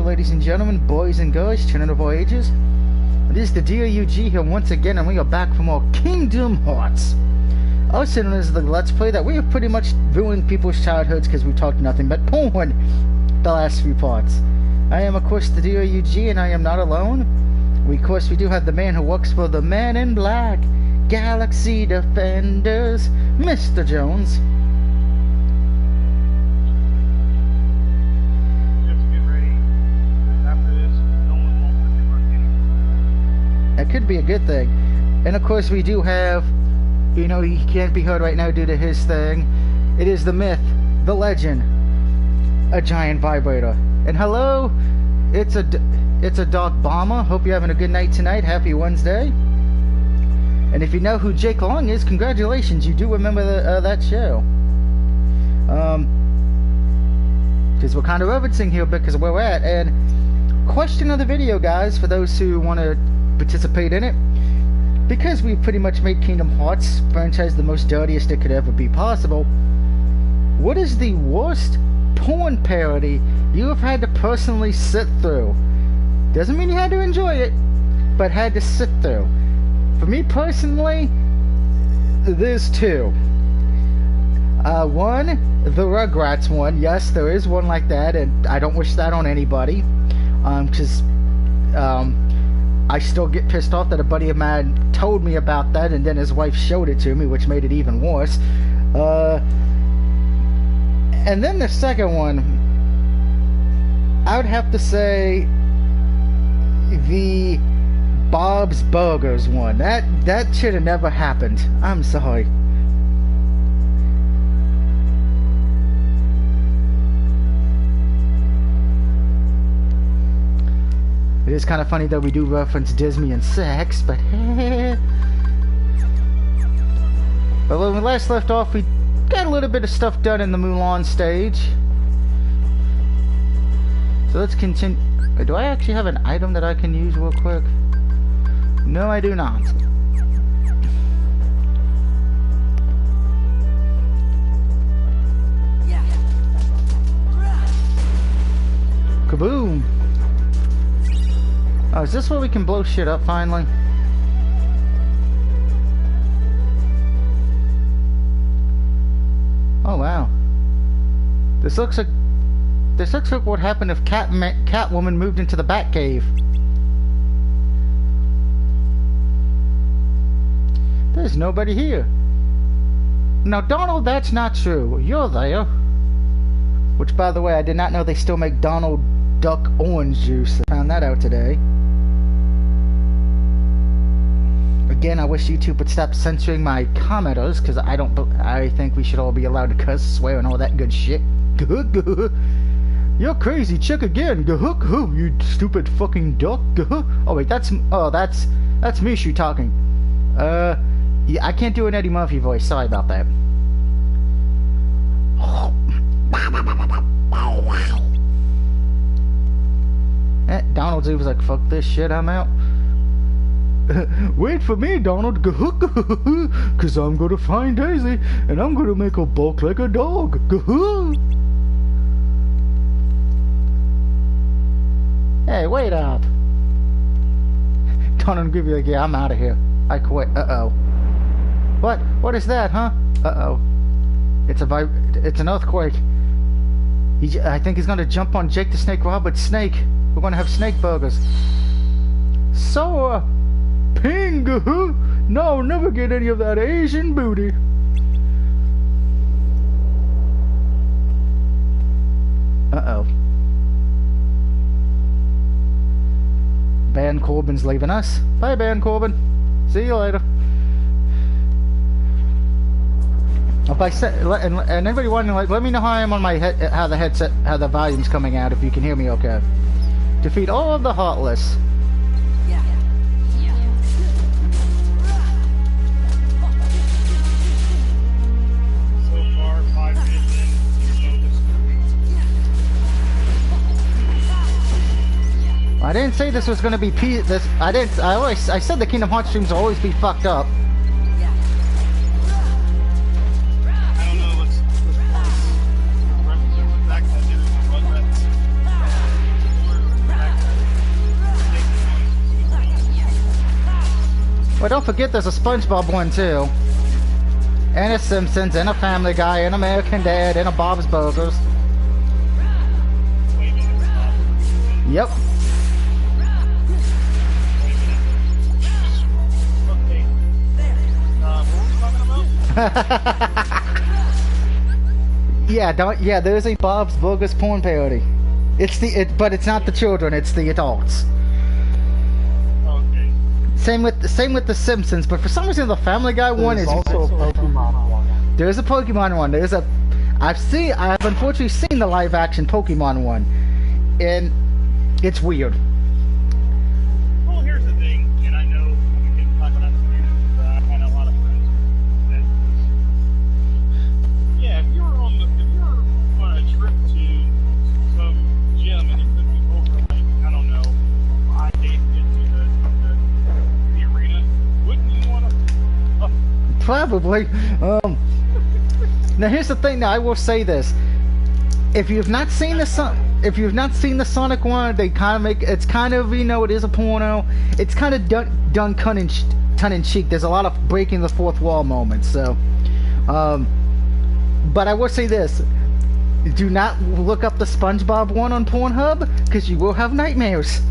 ladies and gentlemen, boys and girls, children of all ages. It is the DOUG here once again, and we are back for more Kingdom Hearts. Also known as the Let's Play that we have pretty much ruined people's childhoods because we talked nothing but porn the last few parts. I am, of course, the DOUG, and I am not alone. Of course, we do have the man who works for the Man in Black, Galaxy Defenders, Mr. Jones. That could be a good thing. And of course we do have, you know, he can't be heard right now due to his thing. It is the myth, the legend, a giant vibrator. And hello, it's a Dark Bomber. Hope you're having a good night tonight. Happy Wednesday. And if you know who Jake Long is, congratulations, you do remember that show. Because we're kind of referencing here because of where we're at. And question of the video, guys, for those who want to participate in it, because we've pretty much made Kingdom Hearts franchise the most dirtiest it could ever be possible. What is the worst porn parody you have had to personally sit through? Doesn't mean you had to enjoy it, but had to sit through. For me personally, there's two. One, the Rugrats one. Yes, there is one like that, and I don't wish that on anybody. Because I still get pissed off that a buddy of mine told me about that, and then his wife showed it to me, which made it even worse. And then the second one, I would have to say the Bob's Burgers one. That should have never happened. I'm sorry. It is kind of funny that we do reference Disney and sex, but but when we last left off, we got a little bit of stuff done in the Mulan stage. So let's continue. Do I actually have an item that I can use real quick? No, I do not. Kaboom! Oh, is this where we can blow shit up finally? Oh wow. This looks like what happened if Catwoman moved into the Batcave. There's nobody here. Now Donald, that's not true. You're there. Which, by the way, I did not know they still make Donald Duck orange juice. I found that out today. Again, I wish YouTube would stop censoring my commenters, because I think we should all be allowed to cuss, swear, and all that good shit. You're crazy, check again. You stupid fucking duck. Oh wait, that's Mishu talking. Yeah, I can't do an Eddie Murphy voice, sorry about that. Donald Z was like, fuck this shit, I'm out. Wait for me, Donald, cause I'm gonna find Daisy, and I'm gonna make her bulk like a dog. Hey, wait up. Donald give you like, yeah, I'm out of here. I quit. Uh-oh. What is that, huh? Uh-oh. It's an earthquake. I think he's gonna jump on Jake the Snake Roberts' snake. We're gonna have snake burgers. So, ping, no, never get any of that Asian booty. Uh-oh. Baron Corbin's leaving us. Bye, Baron Corbin. See you later. If I said, and anybody wondering, like, let me know how I am on my how the volume's coming out, if you can hear me okay. Defeat all of the Heartless. I didn't say this was going to be I said the Kingdom Hearts streams will always be fucked up. I don't know, let's represent the fact that there's Rugrats. Well, don't forget there's a SpongeBob one too. And a Simpsons, and a Family Guy, and American Dad, and a Bob's Burgers. Wait a minute. Yep. Okay. What were we talking about? Yeah, there's a Bob's Burgers porn parody. But it's not the children, it's the adults. Okay. Same with the Simpsons, but for some reason the Family Guy one is also a Pokemon one. There's a Pokemon one. I've unfortunately seen the live action Pokemon one, and it's weird. Well, here's the thing, and I know I'm getting talking about this, but I know a lot of friends that, yeah, if you were on a trip to some gym and it took you over like, I don't know, 5 days to get to the arena, wouldn't you want to? Probably. Now here's the thing. Now I will say this: if you've not seen the Sonic one, they kind of make it's kind of it is a porno. It's kind of done tongue in cheek. There's a lot of breaking the fourth wall moments. So, but I will say this: do not look up the SpongeBob one on Pornhub because you will have nightmares.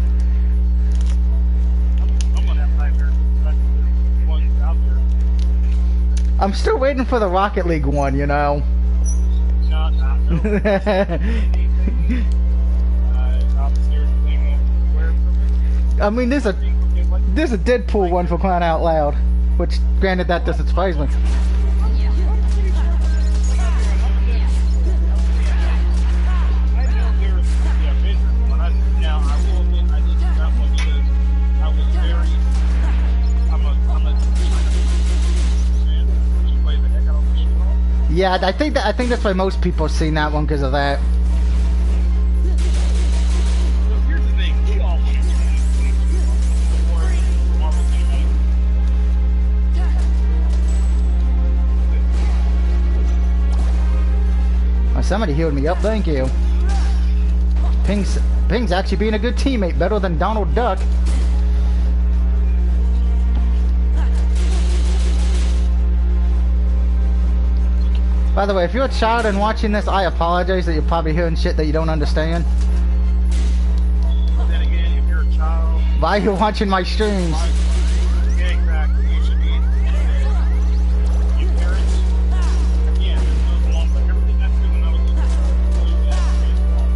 I'm gonna have nightmares. That's the ones out there. I'm still waiting for the Rocket League one. No. I mean, there's a Deadpool one for crying out loud, which, granted, that doesn't surprise me. Yeah, I think that's why most people have seen that one because of that. Here's the thing, we all want to see Marvel Cinematic. Oh, somebody healed me up, thank you. Ping's actually being a good teammate, better than Donald Duck. By the way, if you're a child and watching this, I apologize that you're probably hearing shit that you don't understand. Then again, if you're a child, Why are you watching my streams? yeah, exactly. You should be. You parents, again, this was one, but everything that's doing, I was looking for baseball.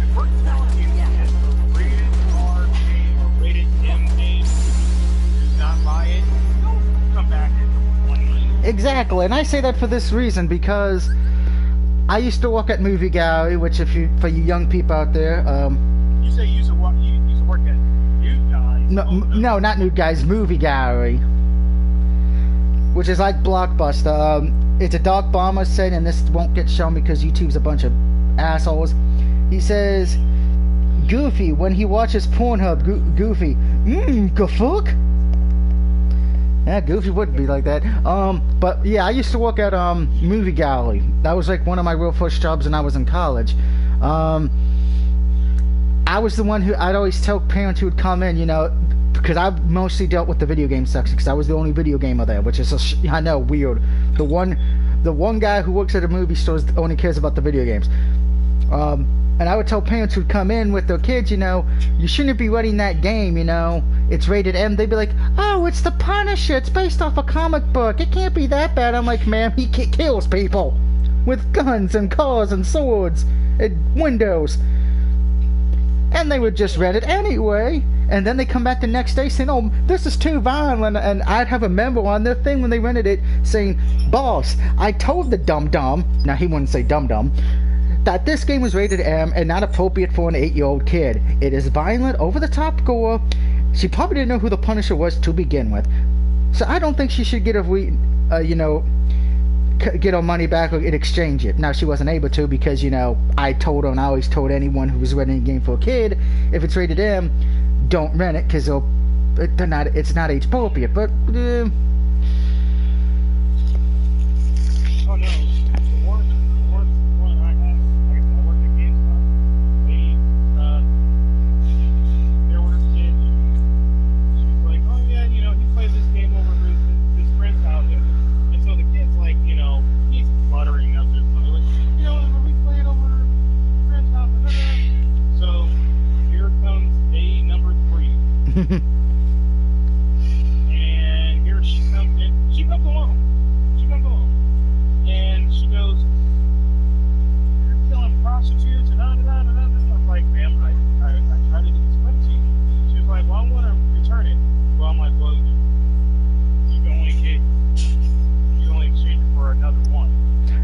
If we're telling you that a rated R game or rated M game, do not buy it, don't come back in 20 minutes. Exactly, and I say that for this reason because I used to work at Movie Gallery, which for you young people out there, You say you used to work at New Guys. no, not New Guys, Movie Gallery, which is like Blockbuster. It's a Dark Bomber said, and this won't get shown because YouTube's a bunch of assholes. He says, Goofy, when he watches Pornhub, Goofy, gafuck? Yeah, Goofy would be like that. But yeah, I used to work at Movie Gallery. That was like one of my real first jobs when I was in college. I was the one who I'd always tell parents who would come in, because I mostly dealt with the video game section because I was the only video gamer there, which is I know, weird. The one guy who works at a movie store only cares about the video games. And I would tell parents who'd come in with their kids, you shouldn't be running that game, it's rated M. They'd be like, oh, it's the Punisher, it's based off a comic book, it can't be that bad. I'm like, ma'am, he kills people with guns and cars and swords and windows. And they would just rent it anyway. And then they come back the next day saying, oh, this is too violent. And I'd have a member on their thing when they rented it saying, boss, I told the dum-dum, now he wouldn't say dum-dum, that this game was rated M and not appropriate for an 8-year-old kid. It is violent, over-the-top gore. She probably didn't know who the Punisher was to begin with. So I don't think she should get get her money back or exchange it. Now, she wasn't able to because, I told her, and I always told anyone who was renting a game for a kid, if it's rated M, don't rent it because it's not age appropriate. But, Oh no, the worst one I had, like I said, I worked at GameStop. There was a kid, she was like, oh yeah, he plays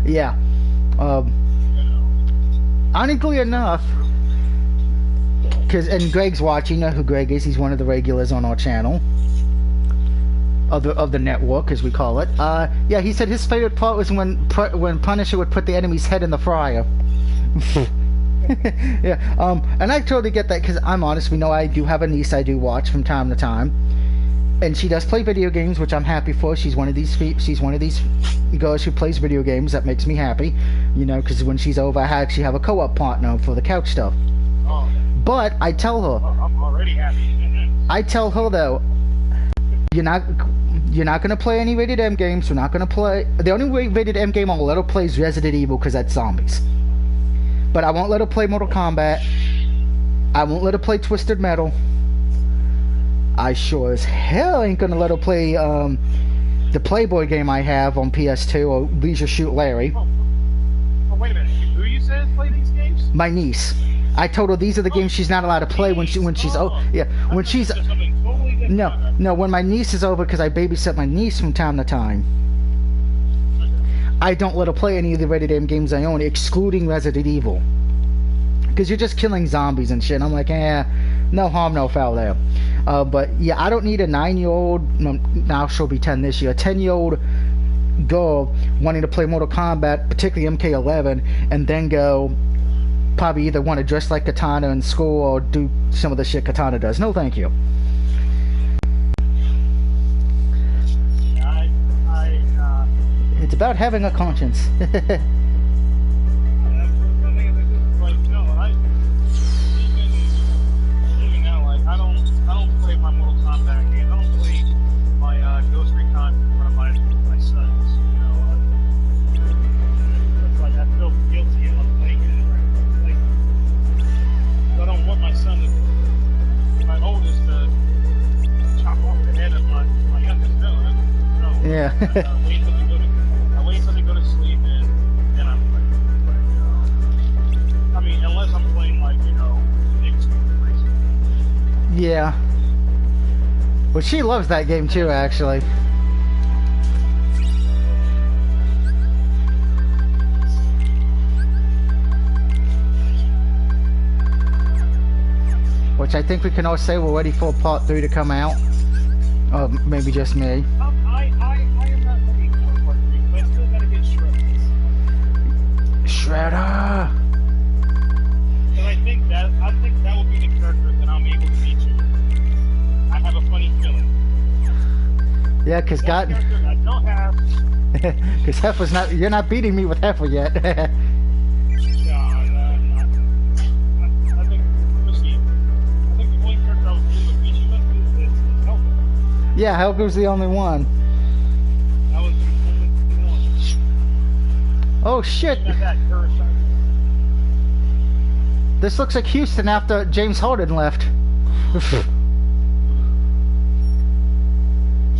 Yeah. Ironically enough, and Greg's watching. You know who Greg is? He's one of the regulars on our channel. Of the network, as we call it. Yeah, he said his favorite part was when Punisher would put the enemy's head in the fryer. Yeah, and I totally get that, because I'm honest, we know I do have a niece I do watch from time to time, and she does play video games, which I'm happy for. She's one of these girls who plays video games. That makes me happy, you know, because when she's over, I actually have a co-op partner for the couch stuff. Oh. But I tell her, I'm already happy. I tell her though, you're not gonna play any rated M games. We're not gonna play. The only rated M game I'll let her play is Resident Evil, because that's zombies. But I won't let her play Mortal Kombat. I won't let her play Twisted Metal. I sure as hell ain't gonna let her play the Playboy game I have on PS2, or Leisure Shoot Larry. Oh, wait a minute. Who you said play these games? My niece. I told her these are the games she's not allowed to play when she's no, when my niece is over, because I babysit my niece from time to time. I don't let her play any of the rated M games I own, excluding Resident Evil. Because you're just killing zombies and shit. I'm like, no harm, no foul there. But yeah, I don't need a 9-year-old, now she'll be 10 this year, a 10-year-old girl wanting to play Mortal Kombat, particularly MK11, and then go probably either want to dress like Katana in school or do some of the shit Katana does. No, thank you. It's about having a conscience. Even now, like I don't play my Mortal Kombat game. I don't play my Ghost Recon in front of my sons. You know, it's like I feel guilty of playing it. Right? Like I don't want my son, my oldest, to chop off the head of my youngest. No. Yeah. Wait till they go to sleep, and then I'm playing. I mean, unless I'm playing, like, you know, Extreme Racing. Yeah. Well, she loves that game too, actually. Which I think we can all say we're ready for part 3 to come out. Or maybe just me. I am not ready for part 3, but I still gotta get Shredder! Because I think that will be the character that I'm able to beat you with. I have a funny feeling. Yeah, because God... character I don't have... Because Heifer's not... You're not beating me with Heifer yet. No, I think... We'll see. I think the only character I was able to beat you with is Helga. Yeah, Helga's the only one. That was the only one. Oh, shit! This looks like Houston after James Harden left.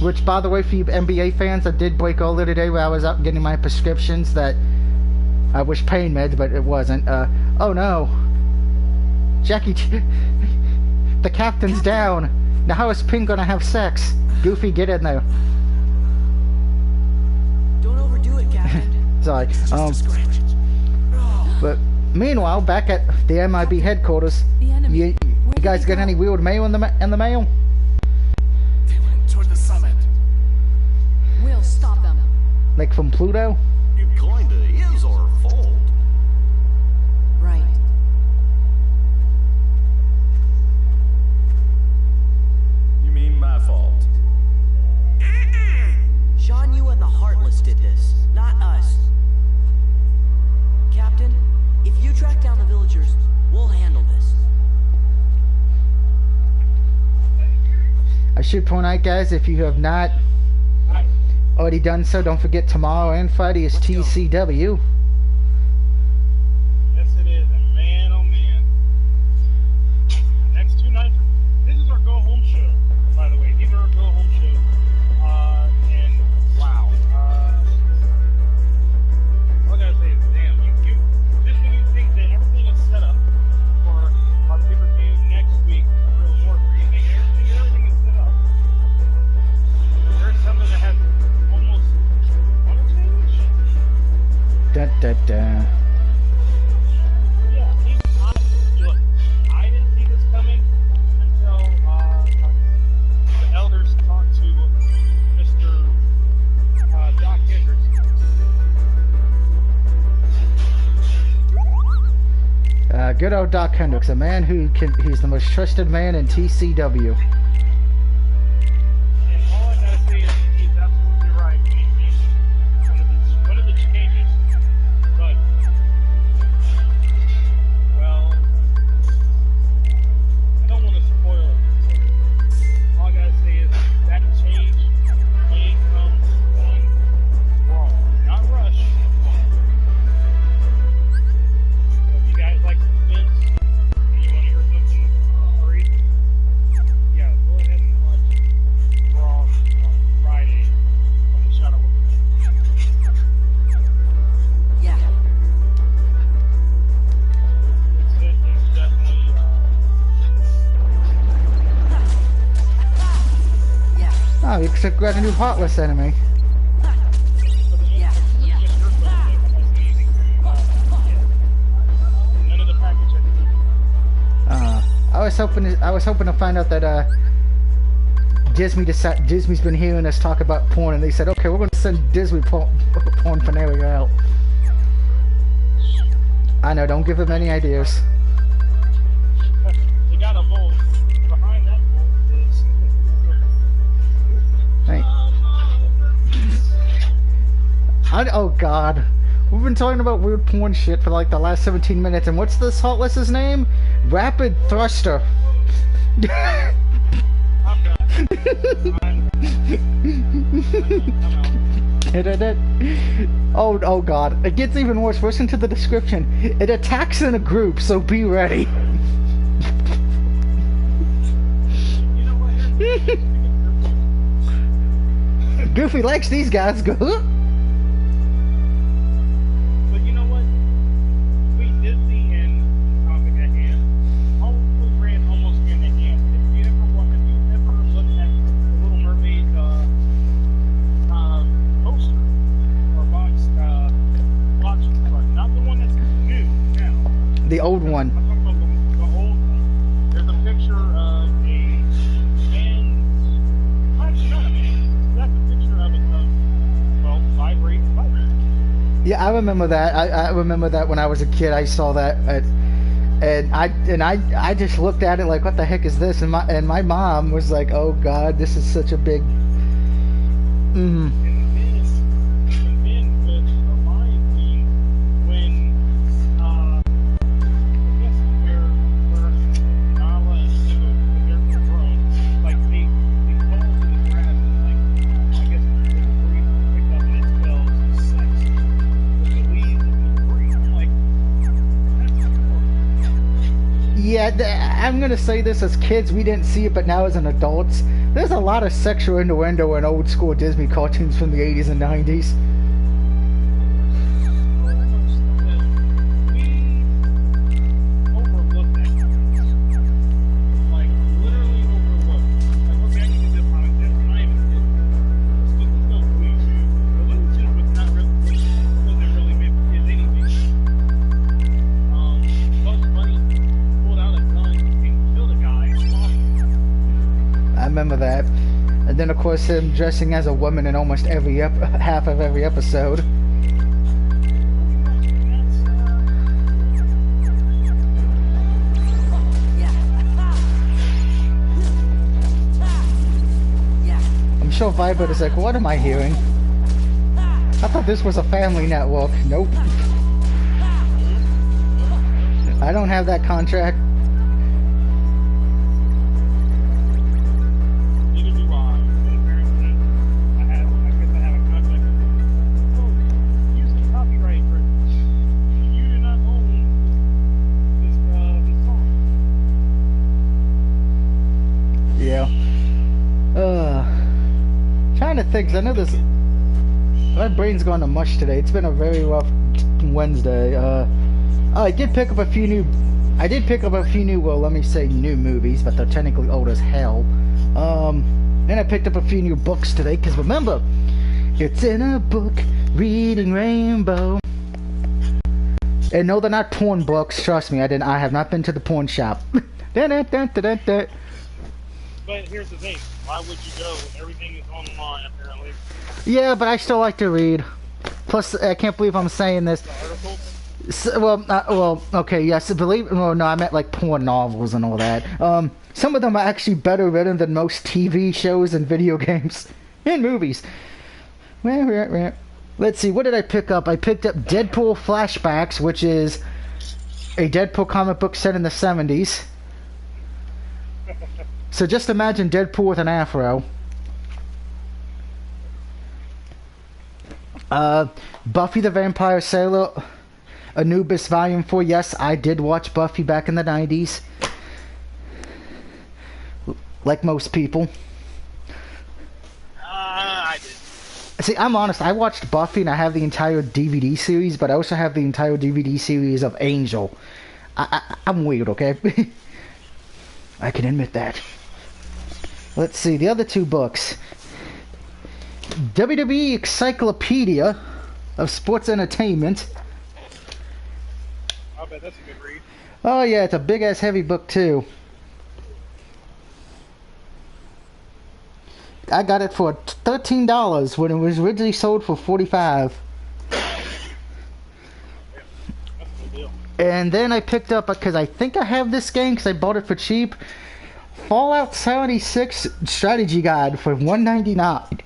Which, by the way, for you NBA fans, I did break earlier today where I was out getting my prescriptions that I wish pain meds, but it wasn't. Oh no. Jackie, the captain's down. Now how is Pink gonna have sex? Goofy, get in there. Don't overdo it, Captain. Sorry. But meanwhile, back at the MIB headquarters, you guys got any weird mail in the mail? They went toward the summit. We'll stop them. Like from Pluto? It kinda is our fault. Right. You mean my fault? Sean, you and the Heartless did this, not us. Captain, if you track down the villagers, we'll handle this. I should point out, guys, if you have not already done so, don't forget tomorrow and Friday is TCW. Yes, it is, and man, oh man. Next 2 nights, this is our go-home show, by the way. These are our go-home shows. And wow. All I gotta say is, damn, just when you think that everything is set up for our pay-per-view next week, Real North, where you think everything is set up, there's something that has almost change. Dun da, da. Yeah, look, I didn't see this coming until the elders talked to Mr. Doc Hendricks. Good old Doc Hendricks, a man he's the most trusted man in TCW. And all I gotta say is he's absolutely right when he makes one of the changes. But, well, I don't want to spoil it. All I gotta say is that change may come on Raw, not Rush. So if you guys like suspense and you want to hear something great, yeah, go ahead and watch Raw on Friday on the Shadow of the Yeah. It's definitely Yeah. Oh, you could got a new Heartless enemy. for the Yeah. just your phone, like, I'm not saying anything none of the package I did. I was hoping to find out that Disney's been hearing us talk about porn, and they said, okay, we're going to send Disney porn finale out. I know, don't give them any ideas. They got a vault. Behind that vault is Hey. Oh God, we've been talking about weird porn shit for like the last 17 minutes, and what's this Heartless's name? Rapid Thruster. I'm done. I'm out. Oh God, it gets even worse. Listen to the description. It attacks in a group, so be ready. You know what? Goofy likes these guys. Go. Huh? But you know what? Between Disney and topic at hand, always ran almost hand in hand. If you ever looked at the Little Mermaid poster or box, not the one that's new now. The old one. I'm talking about the old one. There's a picture of a man. Actually, not a man. That's a picture of vibrate. Yeah, I remember that. I remember that when I was a kid. I saw that, and I just looked at it like, what the heck is this? And my mom was like, oh God, this is such a big. And then with the Lion King, when I guess where Nala and Simba, when they're grown, like they fall to the grass and like I guess they breathe and pick up and it spells sex with the leaves and the debris. I'm like, that's horrible. Yeah, I'm gonna say this as kids, we didn't see it, but now as an adults, there's a lot of sexual innuendo in old school Disney cartoons from the 80s and 90s. I remember that. And then, of course, him dressing as a woman in almost every half of every episode. I'm sure Viper is like, what am I hearing? I thought this was a family network. Nope. I don't have that contract. Neither do I. But apparently, I guess I have a contract. Oh, use the copyright for you do not own this song. Yeah. Trying to think, 'cause I know this. My brain's gone to mush today. It's been a very rough Wednesday. I did pick up a few new. Well, let me say new movies, but they're technically old as hell. Then I picked up a few new books today, because remember, it's in a book, reading Rainbow. And no, they're not porn books. Trust me, I have not been to the porn shop. But here's the thing. Why would you go when everything is online, apparently? Yeah, but I still like to read. Plus, I can't believe I'm saying this. The articles? Well, okay, yes, well, no, I meant like porn novels and all that. Some of them are actually better written than most TV shows and video games and movies. Let's see, what did I pick up? I picked up Deadpool Flashbacks, which is a Deadpool comic book set in the 70s. So just imagine Deadpool with an afro. Buffy the Vampire Slayer, Anubis Volume 4. Yes, I did watch Buffy back in the 90s. Like most people. I did. See, I'm honest, I watched Buffy and I have the entire DVD series, but I also have the entire DVD series of Angel. I'm weird, okay? I can admit that. Let's see, the other two books. WWE Encyclopedia of Sports Entertainment. I bet that's a good read. Oh yeah, it's a big-ass heavy book too. I got it for $13 when it was originally sold for $45. That's a good deal. And then I picked up, because I think I have this game because I bought it for cheap, Fallout 76 Strategy Guide for $1.99.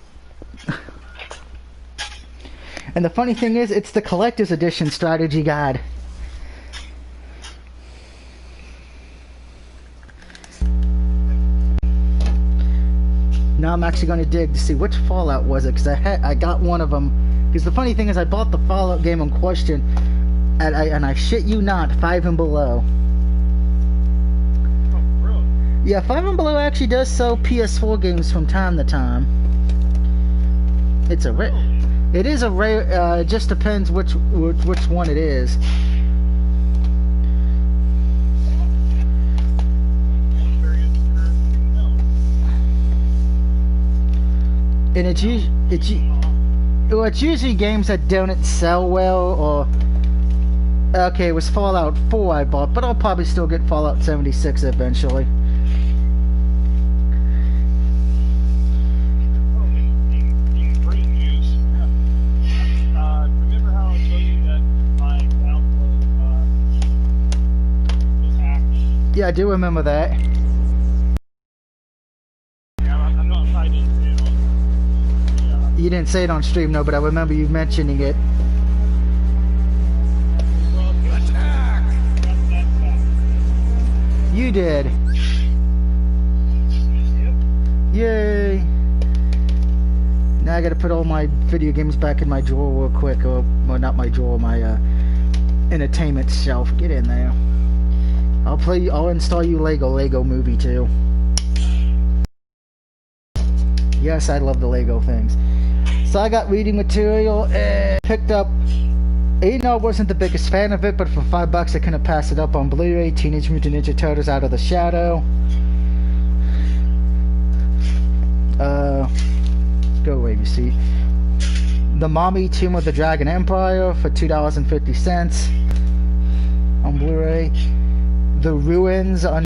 And the funny thing is, it's the collector's edition strategy guide. Now I'm actually going to dig to see which Fallout was it, because I got one of them. Because the funny thing is, I bought the Fallout game in question, and I shit you not, 5 and Below. Oh, really? Yeah, 5 and Below actually does sell PS4 games from time to time. It's a rare. It is a rare. It just depends which one it is. And it's usually games that don't sell well, or okay, it was Fallout 4 I bought, but I'll probably still get Fallout 76 eventually. In great news, remember how I told you that my account was hacked? Yeah, I do remember that. Yeah, I'm not tied into it. You didn't say it on stream, no, but I remember you mentioning it. Well, Attack! that's back. You did. Yep. Yay! Now I gotta put all my video games back in my drawer real quick, or well, not my drawer, my entertainment shelf. Get in there. I'll install you Lego Movie too. Yes, I love the Lego things. So I got reading material and picked up. You know, I wasn't the biggest fan of it, but for $5 I couldn't pass it up on Blu-ray. Teenage Mutant Ninja Turtles: Out of the Shadow. Go away, you see. The Mommy Tomb of the Dragon Empire for $2.50 on Blu-ray. The Ruins on